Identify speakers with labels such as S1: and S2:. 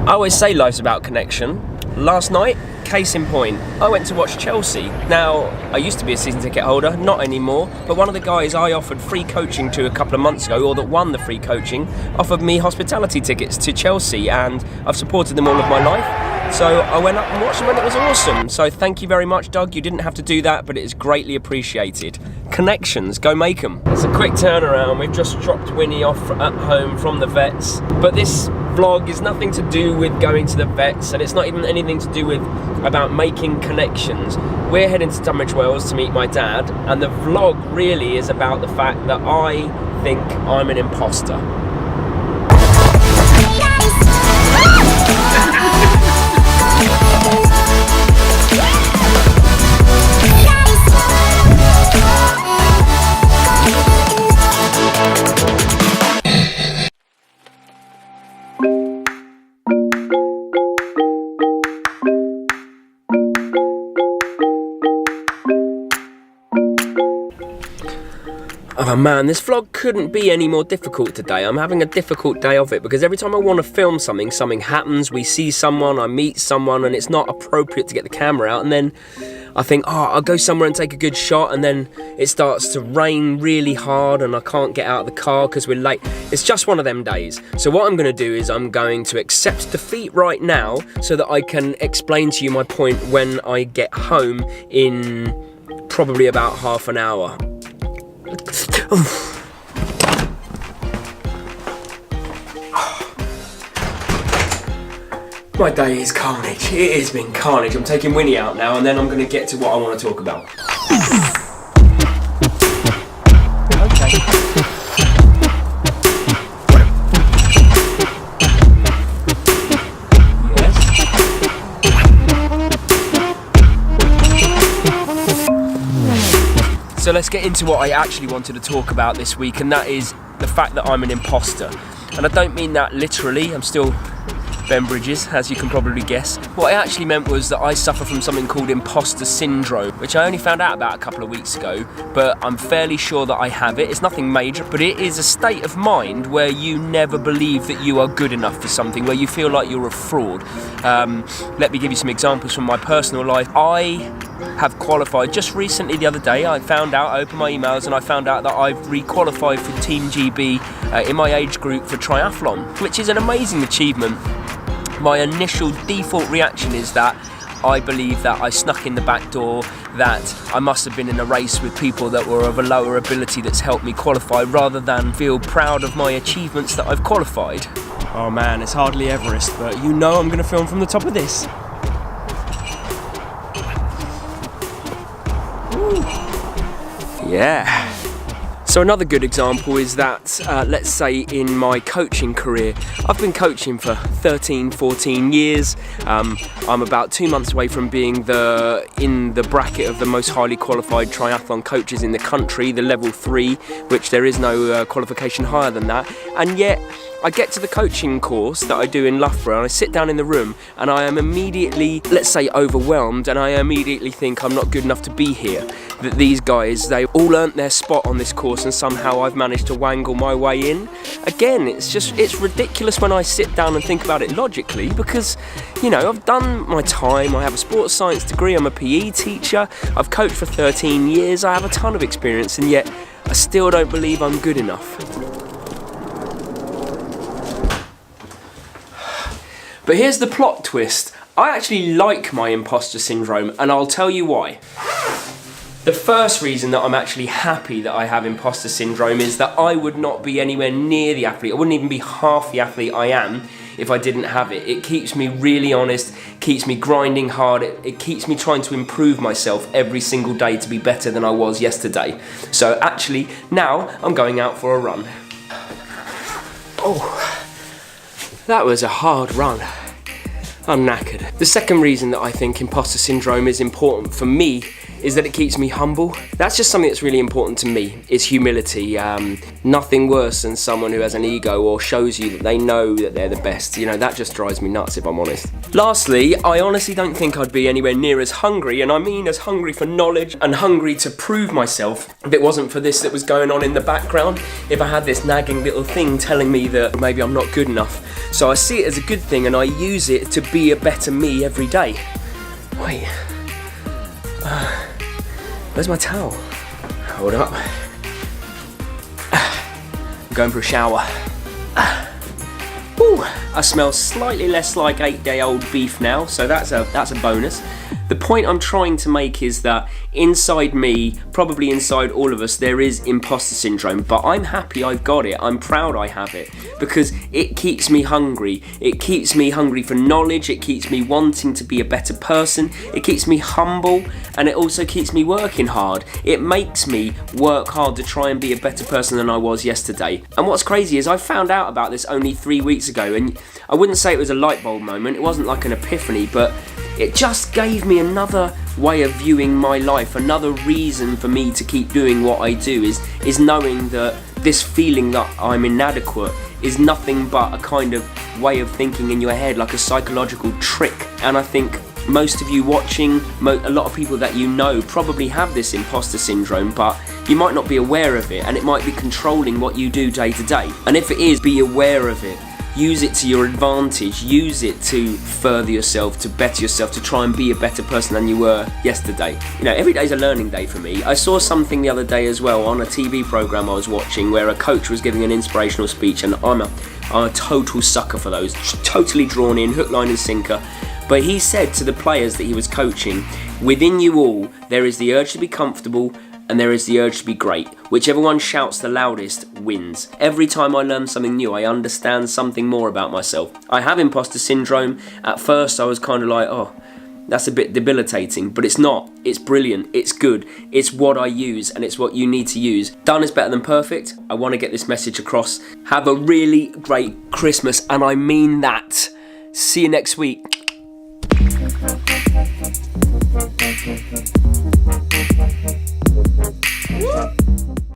S1: I always say life's about connection. Last night, case in point, I went to watch Chelsea. Now, I used to be a season ticket holder, not anymore, but one of the guys I offered free coaching to a couple of months ago, or that won the free coaching, offered me hospitality tickets to Chelsea, and I've supported them all of my life. So I went up and watched them and it was awesome. So thank you very much, Doug. You didn't have to do that, but it is greatly appreciated. Connections, go make them. It's a quick turnaround. We've just dropped Winnie off at home from the vets, but this vlog is nothing to do with going to the vets, and it's not even anything to do with about making connections. We're heading to Tunbridge Wells to meet my dad, and the vlog really is about the fact that I think I'm an imposter. Oh man, this vlog couldn't be any more difficult today. I'm having a difficult day of it because every time I want to film something, something happens, we see someone, I meet someone, and it's not appropriate to get the camera out, and then I think, oh, I'll go somewhere and take a good shot, and then it starts to rain really hard and I can't get out of the car because we're late. It's just one of them days. So what I'm going to do is I'm going to accept defeat right now so that I can explain to you my point when I get home in probably about half an hour. My day is carnage. It has been carnage. I'm taking Winnie out now and then I'm going to get to what I want to talk about. Okay. So let's get into what I actually wanted to talk about this week, and that is the fact that I'm an imposter. And I don't mean that literally. I'm still Ben Bridges, as you can probably guess. What I actually meant was that I suffer from something called Imposter Syndrome, which I only found out about a couple of weeks ago, but I'm fairly sure that I have it. It's nothing major, but it is a state of mind where you never believe that you are good enough for something, where you feel like you're a fraud. Let me give you some examples from my personal life. I have qualified just recently. The other day I opened my emails and I found out that I've re-qualified for Team GB in my age group for triathlon, which is an amazing achievement. My initial default reaction is that I believe that I snuck in the back door, that I must have been in a race with people that were of a lower ability that's helped me qualify, rather than feel proud of my achievements that I've qualified. Oh man, it's hardly Everest, but you know I'm going to film from the top of this. Yeah. So another good example is that, let's say in my coaching career, I've been coaching for 13, 14 years. I'm about 2 months away from being in the bracket of the most highly qualified triathlon coaches in the country, the level 3, which there is no qualification higher than that. And yet, I get to the coaching course that I do in Loughborough and I sit down in the room and I am immediately, let's say, overwhelmed, and I immediately think I'm not good enough to be here. That these guys, they all earned their spot on this course and somehow I've managed to wangle my way in. Again, it's ridiculous when I sit down and think about it logically, because, you know, I've done my time, I have a sports science degree, I'm a PE teacher, I've coached for 13 years, I have a ton of experience, and yet I still don't believe I'm good enough. But here's the plot twist. I actually like my imposter syndrome, and I'll tell you why. The first reason that I'm actually happy that I have imposter syndrome is that I would not be anywhere near the athlete. I wouldn't even be half the athlete I am if I didn't have it. It keeps me really honest, keeps me grinding hard, it keeps me trying to improve myself every single day to be better than I was yesterday. So actually, now I'm going out for a run. Oh. That was a hard run. I'm knackered. The second reason that I think imposter syndrome is important for me is that it keeps me humble. That's just something that's really important to me, is humility. Nothing worse than someone who has an ego or shows you that they know that they're the best. You know, that just drives me nuts, if I'm honest. Lastly, I honestly don't think I'd be anywhere near as hungry, and I mean as hungry for knowledge and hungry to prove myself, if it wasn't for this that was going on in the background, if I had this nagging little thing telling me that maybe I'm not good enough. So I see it as a good thing, and I use it to be a better me every day. Wait. Where's my towel? Hold up. I'm going for a shower. Ooh, I smell slightly less like 8-day-old beef now, so that's a bonus. The point I'm trying to make is that inside me, probably inside all of us, there is imposter syndrome, but I'm happy I've got it. I'm proud I have it, because it keeps me hungry. It keeps me hungry for knowledge. It keeps me wanting to be a better person. It keeps me humble, and it also keeps me working hard. It makes me work hard to try and be a better person than I was yesterday. And what's crazy is I found out about this only 3 weeks ago, and I wouldn't say it was a light bulb moment. It wasn't like an epiphany, but it just gave me another way of viewing my life, another reason for me to keep doing what I do, is knowing that this feeling that I'm inadequate is nothing but a kind of way of thinking in your head, like a psychological trick. And I think most of you watching, a lot of people that you know probably have this imposter syndrome, but you might not be aware of it, and it might be controlling what you do day to day. And if it is, be aware of it. Use it to your advantage. Use it to further yourself, to better yourself, to try and be a better person than you were yesterday. You know, every day's a learning day for me. I saw something the other day as well on a TV program I was watching where a coach was giving an inspirational speech, and I'm a total sucker for those. Totally drawn in, hook, line and sinker. But he said to the players that he was coaching, within you all, there is the urge to be comfortable, and there is the urge to be great. Whichever one shouts the loudest wins. Every time I learn something new, I understand something more about myself. I have imposter syndrome. At first, I was kind of like, oh, that's a bit debilitating, but it's not. It's brilliant. It's good. It's what I use, and it's what you need to use. Done is better than perfect. I want to get this message across. Have a really great Christmas, and I mean that. See you next week.